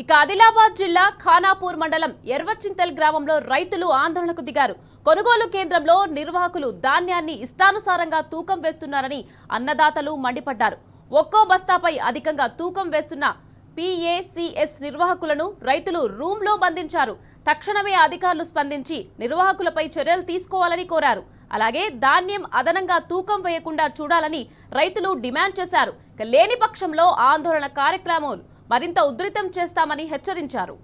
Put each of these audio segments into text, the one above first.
ఇక ఆదిలాబాద్ జిల్లా ఖానాపూర్ మండలం ఎర్వచింతల్ గ్రామంలో రైతులు ఆందోళనకు దిగారు. కొనుగోలు కేంద్రంలో నిర్వాహకులు ధాన్యాన్ని ఇష్టానుసారంగా తూకం వేస్తున్నారని అన్నదాతలు మండిపడ్డారు. ఒక్కో బస్తాపై అధికంగా తూకం వేస్తున్న PACS నిర్వాహకులను రైతులు రూమ్లో బంధించారు. తక్షణమే అధికారులు స్పందించి నిర్వాహకులపై చర్యలు తీసుకోవాలని కోరారు. అలాగే ధాన్యం అదనంగా తూకం వేయకుండా చూడాలని రైతులు డిమాండ్ చేశారు. లేని పక్షంలో ఆందోళన కార్యక్రమాలు మరింత ఉధృతం చేస్తామని హెచ్చరించారు.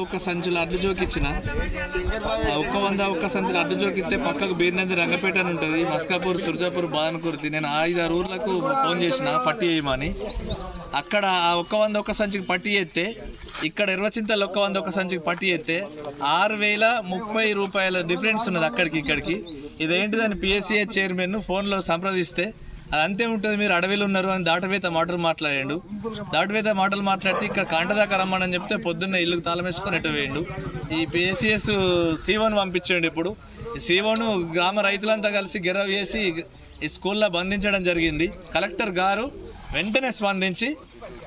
ఒక్క సంచులు అడ్డు జోకిచ్చిన ఒక్క సంచులు అడ్డు జోకిస్తే పక్కకు బీర్నంది రంగపేట అని ఉంటుంది, మస్కాపూర్, సుర్జాపూర్, బాదనకుర్తి. నేను 5-6 ఊర్లకు ఫోన్ చేసిన పట్టి వేయమని. అక్కడ ఆ ఒక్క సంచికి పట్టి వేస్తే, ఇక్కడ ఎర్వచింతలు ఒక్క సంచికి పట్టి వేస్తే 6,030 రూపాయల డిఫరెన్స్ ఉన్నది అక్కడికి ఇక్కడికి. ఇదేంటిదని PACS చైర్మన్ ఫోన్లో సంప్రదిస్తే అది అంతే ఉంటుంది, మీరు అడవిలో ఉన్నారు అని దాటవేత మాటలు మాట్లాడాడు. దాటవేత మాటలు మాట్లాడితే ఇక్కడ కాంటదాకా రమ్మని చెప్తే పొద్దున్న ఇల్లుకు తాళం వేసుకొని ఎటు వేయండు. ఈ PACS C1 పంపించండి. ఇప్పుడు ఈ C1 గ్రామ రైతులంతా కలిసి గెరవ్ చేసి ఈ స్కూల్లో బంధించడం జరిగింది. కలెక్టర్ గారు వెంటనే స్పందించి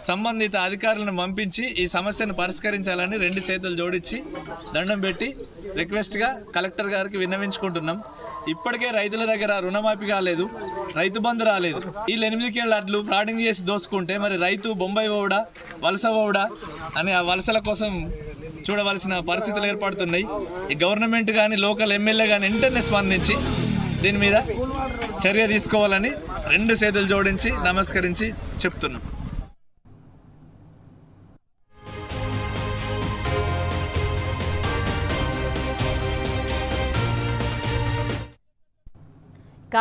సంబంధిత అధికారులను పంపించి ఈ సమస్యను పరిష్కరించాలని 2 చేతులు జోడించి దండం పెట్టి రిక్వెస్ట్గా కలెక్టర్ గారికి విన్నవించుకుంటున్నాం. ఇప్పటికే రైతుల దగ్గర రుణమాఫీ కాలేదు, రైతు బంధు రాలేదు. వీళ్ళు 8 కేళ్ళ అడ్లు ఫ్రాడింగ్ చేసి దోసుకుంటే మరి రైతు బొంబాయి పోవుడా, వలస పోవుడా అని ఆ వలసల కోసం చూడవలసిన పరిస్థితులు ఏర్పడుతున్నాయి. ఈ గవర్నమెంట్ కానీ లోకల్ ఎమ్మెల్యే కానీ వెంటనే స్పందించి దీని మీద చర్య తీసుకోవాలని 2 చేతులు జోడించి నమస్కరించి చెప్తున్నాం.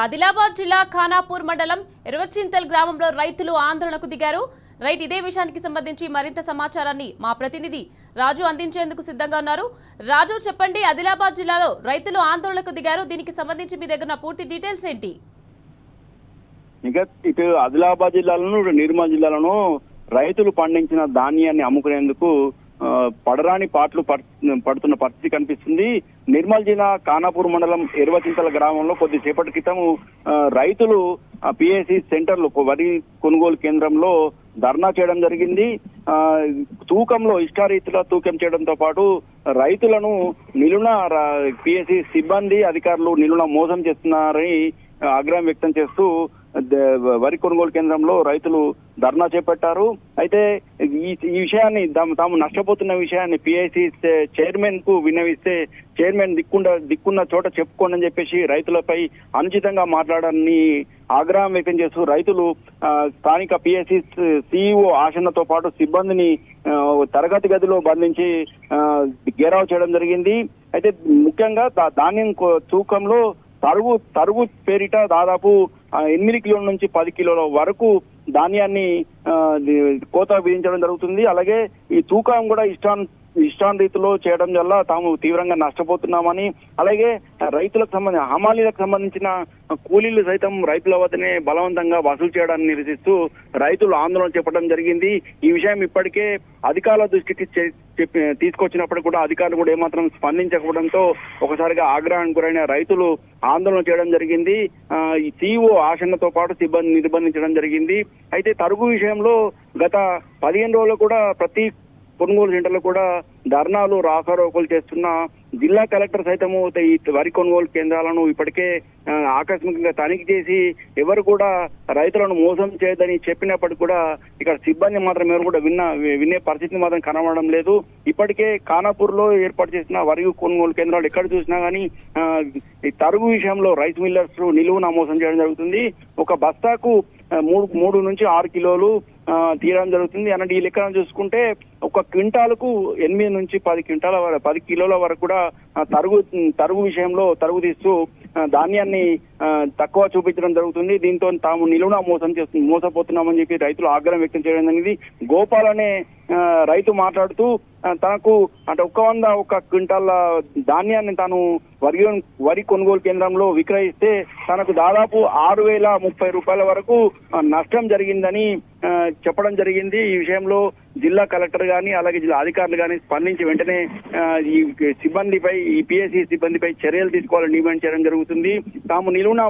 ఆదిలాబాద్ జిల్లా ఖానాపూర్ మండలం ఎర్వచింతల్ గ్రామంలో రైతులు ఆందోళనకు దిగారు. ఇదే విషయానికి సంబంధించి మరింత సమాచారాన్ని మా ప్రతినిధి రాజు అందించేందుకు సిద్ధంగా ఉన్నారు. రాజు, చెప్పండి, ఆదిలాబాద్ జిల్లాలో రైతులు ఆందోళనకు దిగారు, దీనికి సంబంధించి మీ దగ్గర పూర్తి డీటెయిల్స్ ఏంటి? ఇటు ఆదిలాబాద్ జిల్లాలోను, నిర్మల్ జిల్లాలోను రైతులు పండించిన ధాన్యాన్ని అమ్ముకునేందుకు పడరాని పాటలు పడుతున్న పరిస్థితి కనిపిస్తుంది. నిర్మల్ జిల్లా ఖానాపూర్ మండలం ఎర్వచింతల గ్రామంలో కొద్దిసేపటి క్రితం రైతులు PACS సెంటర్లు, వరి కొనుగోలు కేంద్రంలో ధర్నా చేయడం జరిగింది. తూకంలో ఇష్టారీతిలో తూకం చేయడంతో పాటు రైతులను నిలున PACS సిబ్బంది, అధికారులు నిలున మోసం చేస్తున్నారని ఆగ్రహం వ్యక్తం చేస్తూ వరి కొనుగోలు కేంద్రంలో రైతులు ధర్నా చేపట్టారు. అయితే ఈ విషయాన్ని తాము నష్టపోతున్న విషయాన్ని PACS చైర్మన్ కు విన్నవిస్తే చైర్మన్ దిక్కున్న చోట చెప్పుకోండి అని చెప్పేసి రైతులపై అనుచితంగా మాట్లాడాలని ఆగ్రహం వ్యక్తం చేస్తూ రైతులు స్థానిక PACS CEO ఆశన్నతో పాటు సిబ్బందిని తరగతి గదిలో బంధించి గేరావ్ చేయడం జరిగింది. అయితే ముఖ్యంగా ధాన్యం తూకంలో తరుగు పేరిట దాదాపు 8 కిలోల నుంచి 10 కిలోల వరకు ధాన్యాన్ని కోత విధించడం జరుగుతుంది. అలాగే ఈ తూకం కూడా ఇష్టారీతిలో చేయడం వల్ల తాము తీవ్రంగా నష్టపోతున్నామని, అలాగే రైతులకు సంబంధించిన హమాలీలకు సంబంధించిన కూలీలు సైతం రైతుల వద్దనే బలవంతంగా వసూలు చేయడాన్ని నిరసిస్తూ రైతులు ఆందోళన చేపట్టడం జరిగింది. ఈ విషయం ఇప్పటికే అధికారుల దృష్టికి తీసుకొచ్చినప్పుడు కూడా అధికారులు కూడా ఏమాత్రం స్పందించకపోవడంతో ఒకసారిగా ఆగ్రహానికి గురైన రైతులు ఆందోళన చేయడం జరిగింది. ఈ CEO ఆశన్నతో పాటు సిబ్బంది నిర్బంధించడం జరిగింది. అయితే తరుగు విషయంలో గత 15 రోజులు కూడా ప్రతి కొనుగోలు సెంటర్లు కూడా ధర్నాలు, రాసారోకలు చేస్తున్న జిల్లా కలెక్టర్ సైతము ఈ వరి కొనుగోలు కేంద్రాలను ఇప్పటికే ఆకస్మికంగా తనిఖీ చేసి ఎవరు కూడా రైతులను మోసం చేయదని చెప్పినప్పటికీ కూడా ఇక్కడ సిబ్బంది మాత్రం ఎవరు కూడా వినే పరిస్థితి మాత్రం కనబడడం లేదు. ఇప్పటికే ఖానాపూర్ లో ఏర్పాటు చేసిన వరి కొనుగోలు కేంద్రాలు ఎక్కడ చూసినా కానీ ఈ తరుగు విషయంలో రైస్ మిల్లర్స్ నిలువున మోసం చేయడం జరుగుతుంది. ఒక బస్తాకు 3 నుంచి 6 కిలోలు తీయడం జరుగుతుంది. అన్నట్టు ఈ లెక్కను చూసుకుంటే ఒక క్వింటాలకు 8 నుంచి 10 కిలోల వరకు కూడా తరుగు విషయంలో తరుగు తీస్తూ ధాన్యాన్ని తక్కువ చూపించడం జరుగుతుంది. దీంతో తాము నిలువున మోసపోతున్నామని చెప్పి రైతులు ఆగ్రహం వ్యక్తం చేయడం జరిగింది. గోపాల్ అనే రైతు మాట్లాడుతూ తనకు అంటే 100 క్వింటాల ధాన్యాన్ని తాను వరి కొనుగోలు కేంద్రంలో విక్రయిస్తే తనకు దాదాపు 6,030 రూపాయల వరకు నష్టం జరిగిందని చెప్పడం జరిగింది. ఈ విషయంలో జిల్లా కలెక్టర్ గాని అలాగే జిల్లా అధికారులు గాని స్పందించి వెంటనే ఈ సిబ్బందిపై ఈ పిఎస్సి సిబ్బందిపై చర్యలు తీసుకోవాలని డిమాండ్ చేయడం జరుగుతుంది. తాము నిలువున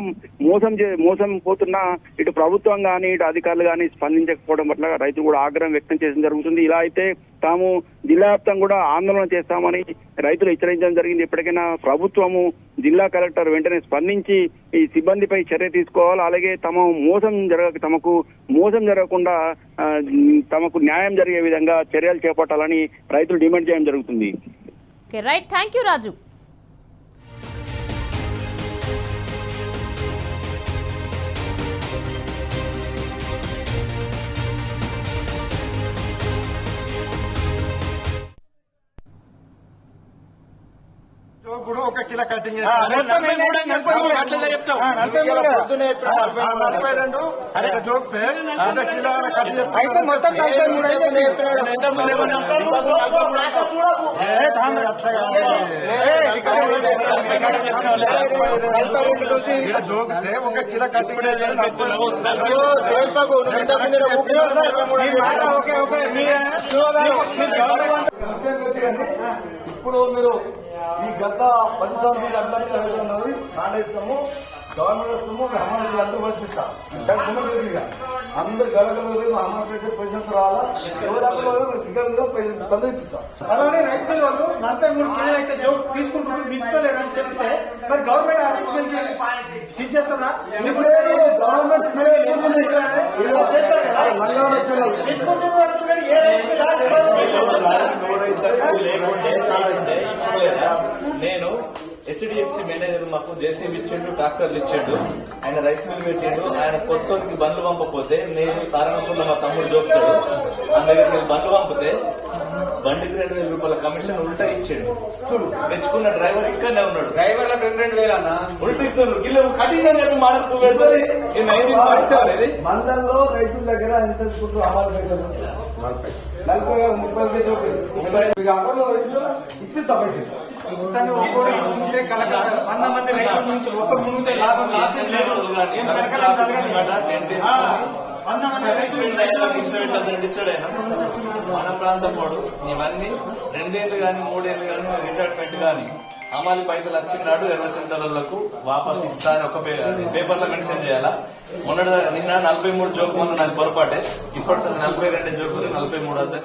మోసం పోతున్న ఇటు ప్రభుత్వం గాని ఇటు అధికారులు గాని స్పందించకపోవడం పట్ల రైతులు కూడా ఆగ్రహం వ్యక్తం చేయడం జరుగుతుంది. ఇలా అయితే తాము జిల్లా వ్యాప్తంగా కూడా ఆందోళన చేస్తామని రైతులు హెచ్చరించడం జరిగింది. ఎప్పటికైనా ప్రభుత్వము జిల్లా కలెక్టర్ వెంటనే స్పందించి ఈ సిబ్బందిపై చర్య తీసుకోవాలి. అలాగే తమకు మోసం జరగకుండా తమకు న్యాయం జరిగే విధంగా చర్యలు చేపట్టాలని రైతులు డిమాండ్ చేయడం జరుగుతుంది. రైట్, థ్యాంక్ యూ రాజు. కూడా 1 కిలో కటింగ్ 42 జోక్తే 1 కిలో కటింగ్ అయితే మొత్తం 43 జోక్తే 1 కిలో కటింగ్ ఇప్పుడు మీరు ఈ గత 10 సంవత్సరాలు అట్లాంటి ప్రవేశం ఉన్నది నాటేస్తాము గవర్నమెంట్ వస్తాము అమలు అందరూ పంపిస్తాం అందరు గలగలు అమలు చేసే పైసలు రావాలా సందర్పిస్తాం. అలానే రైస్ మిల్ వాళ్ళు 43 కిలో అయితే జోక్ తీసుకుంటున్నారు మించుకోలేదని చెప్తే మరి గవర్నమెంట్ అరేంజ్మెంట్ సీజ్ చేస్తారా? గవర్నమెంట్ నేను హెచ్డిఎఫ్సి మేనేజర్ మాకు జేసీబీ ఇచ్చిండు, ట్రాక్టర్లు ఇచ్చిండు, ఆయన రైస్ మిల్ పెట్టిండు. ఆయన కొత్తకి బండ్లు పంపకపోతే నేను సారంగపూర్లో మా తమ్ముడు జోపుతాడు ఆయన దగ్గరికి బండ్లు పంపితే బండికి 2,000 రూపాయల కమిషన్ ఉల్టా ఇచ్చిండు. తెచ్చుకున్న డ్రైవర్ ఇక్కడనే ఉన్నాడు. డ్రైవర్ 2,000 అన్న ఉల్టా ఇస్తారు. గిల్లు కటింగ్ అని చెప్పి మాడకు పెడుతుంది. మండలంలో రైతుల దగ్గర ఎంత అమలు పైసలు 40 అకౌంట్లో ఇప్పిస్తా పైసలు. 100 మంది రైతుల నుంచి ఒకరు మునిగితే లాభం లాసం లేదు. మన ప్రాంతం వాడు ఇవన్నీ 2 ఏళ్ళు కానీ 3 ఏళ్ళు కానీ రిటైర్మెంట్ కానీ అమలు పైసలు వచ్చినాడు ఎర్రచింతలకు వాపస్ ఇస్తా అని ఒక పేపర్లో మెన్షన్ చేయాలా. నిన్న 43 జోకు మొన్న నాకు పొరపాటే, ఇప్పటి 42 జోకులు 43 అద్దె